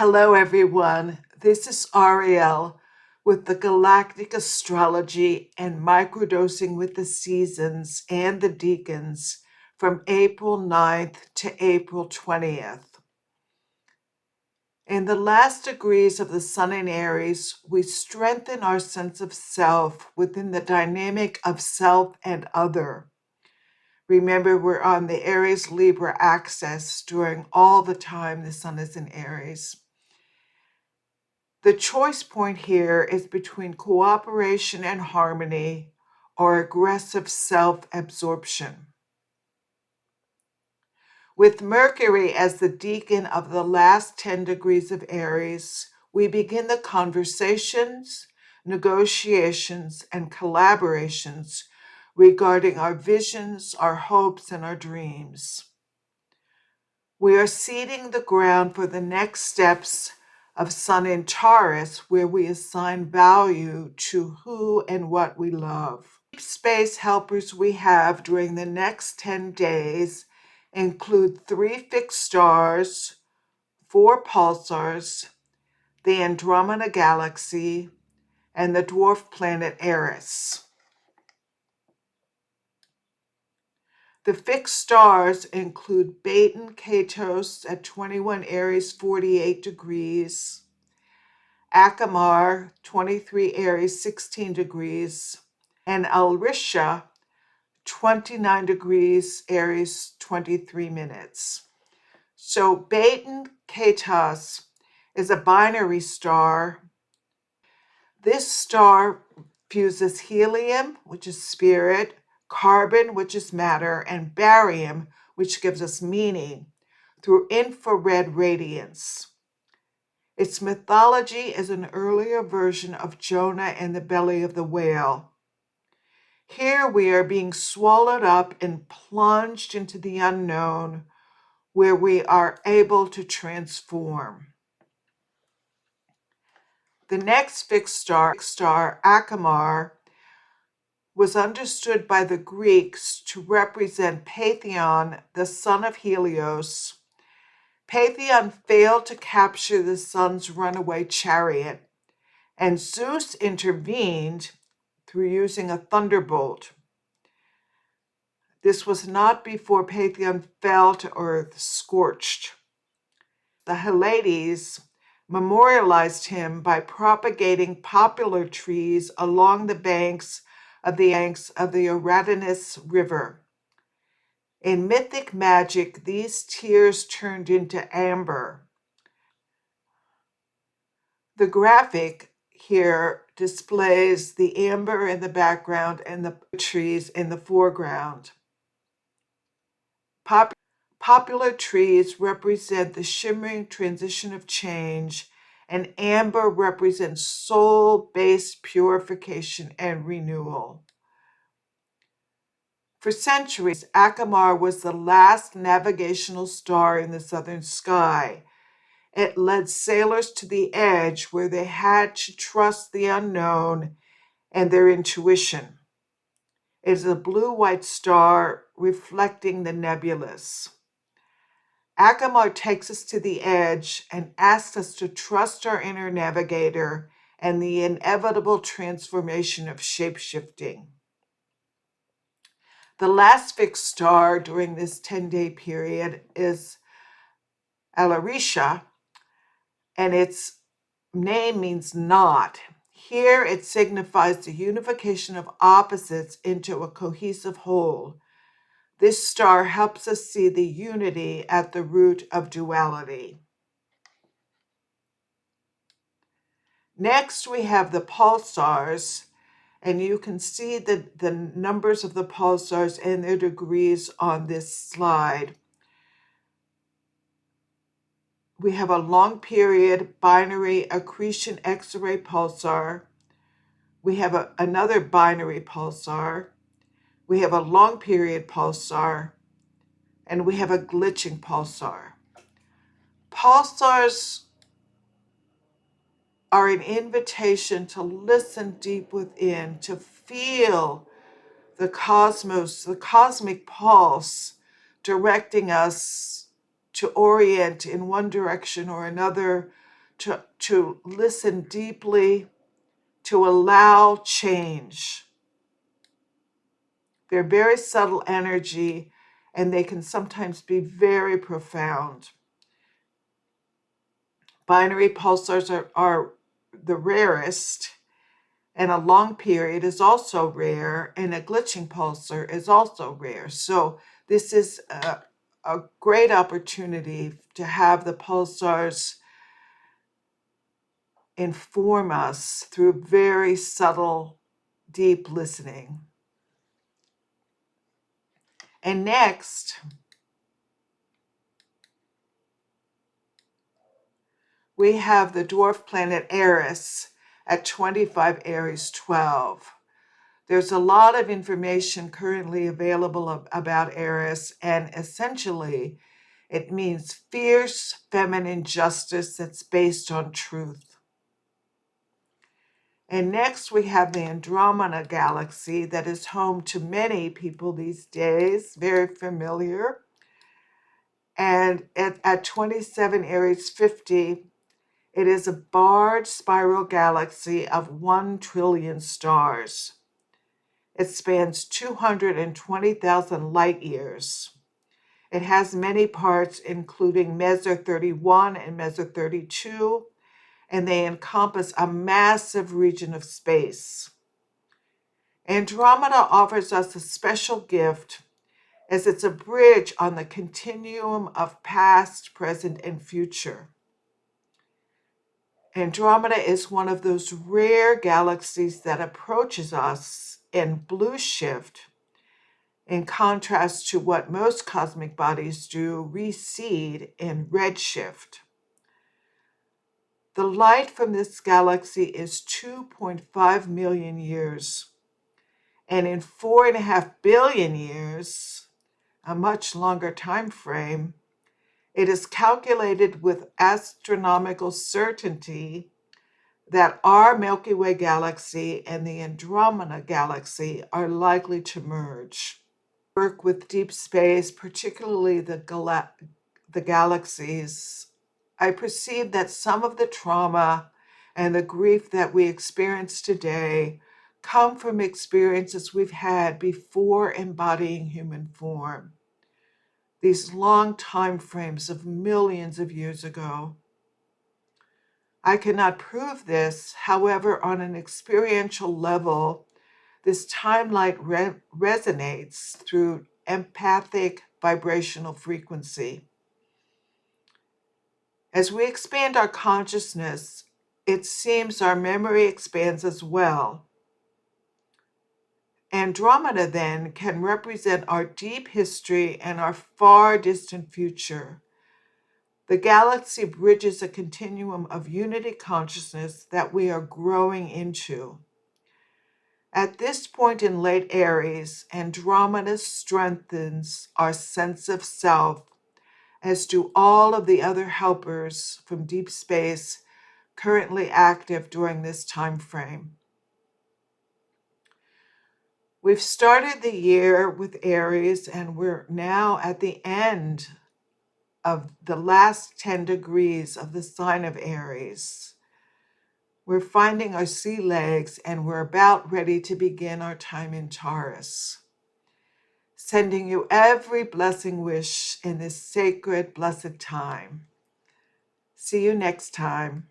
Hello, everyone. This is Ariel with the Galactic Astrology and Microdosing with the Seasons and the Decans from April 9th to April 20th. In the last degrees of the Sun in Aries, we strengthen our sense of self within the dynamic of self and other. Remember, we're on the Aries-Libra axis during all the time the Sun is in Aries. The choice point here is between cooperation and harmony or aggressive self-absorption. With Mercury as the decan of the last 10 degrees of Aries, we begin the conversations, negotiations, and collaborations regarding our visions, our hopes, and our dreams. We are seeding the ground for the next steps of Sun in Taurus, where we assign value to who and what we love. Deep space helpers we have during the next 10 days include 3 fixed stars, 4 pulsars, the Andromeda Galaxy, and the dwarf planet Aries. The fixed stars include Decan Katos at 21 Aries 48 degrees, Akamar 23 Aries 16 degrees, and Alrisha 29 degrees Aries 23 minutes. So Decan Katos is a binary star. This star fuses helium, which is spirit, carbon, which is matter, and barium, which gives us meaning, through infrared radiance. Its mythology is an earlier version of Jonah and the belly of the whale. Here we are being swallowed up and plunged into the unknown, where we are able to transform. The next fixed star, Akamar, was understood by the Greeks to represent Pantheon, the son of Helios. Pantheon failed to capture the sun's runaway chariot, and Zeus intervened through using a thunderbolt. This was not before Pantheon fell to earth scorched. The Hellades memorialized him by propagating poplar trees along the banks of the Eridanus River. In mythic magic, these tears turned into amber. The graphic here displays the amber in the background and the trees in the foreground. Popular trees represent the shimmering transition of change, and amber represents soul-based purification and renewal. For centuries, Akamar was the last navigational star in the southern sky. It led sailors to the edge where they had to trust the unknown and their intuition. It is a blue-white star reflecting the nebulous. Akamar takes us to the edge and asks us to trust our inner navigator and the inevitable transformation of shape-shifting. The last fixed star during this 10-day period is Alarisha, and its name means knot. Here it signifies the unification of opposites into a cohesive whole. This star helps us see the unity at the root of duality. Next, we have the pulsars, and you can see the numbers of the pulsars and their degrees on this slide. We have a long period binary accretion X-ray pulsar. We have another binary pulsar. We have a long period pulsar, and we have a glitching pulsar. Pulsars are an invitation to listen deep within, to feel the cosmos, the cosmic pulse, directing us to orient in one direction or another to listen deeply, to allow change. They're very subtle energy, and they can sometimes be very profound. Binary pulsars are the rarest, and a long period is also rare, and a glitching pulsar is also rare. So this is a great opportunity to have the pulsars inform us through very subtle, deep listening. And next, we have the dwarf planet Aries at 25 Aries 12. There's a lot of information currently available about Aries, and essentially it means fierce feminine justice that's based on truth. And next we have the Andromeda galaxy that is home to many people these days, very familiar. And at 27 Aries 50, it is a barred spiral galaxy of 1 trillion stars. It spans 220,000 light years. It has many parts, including Meso 31 and Meso 32, and they encompass a massive region of space. Andromeda offers us a special gift as it's a bridge on the continuum of past, present, and future. Andromeda is one of those rare galaxies that approaches us in blue shift, in contrast to what most cosmic bodies do, recede in redshift. The light from this galaxy is 2.5 million years, and in 4.5 billion years, a much longer time frame, it is calculated with astronomical certainty that our Milky Way galaxy and the Andromeda galaxy are likely to merge. Work with deep space, particularly the galaxies, I perceive that some of the trauma and the grief that we experience today come from experiences we've had before embodying human form. These long time frames of millions of years ago. I cannot prove this, however, on an experiential level, this time-light resonates through empathic vibrational frequency. As we expand our consciousness, it seems our memory expands as well. Andromeda, then, can represent our deep history and our far distant future. The galaxy bridges a continuum of unity consciousness that we are growing into. At this point in late Aries, Andromeda strengthens our sense of self, as do all of the other helpers from deep space currently active during this time frame. We've started the year with Aries, and we're now at the end of the last 10 degrees of the sign of Aries. We're finding our sea legs, and we're about ready to begin our time in Taurus. Sending you every blessing wish in this sacred, blessed time. See you next time.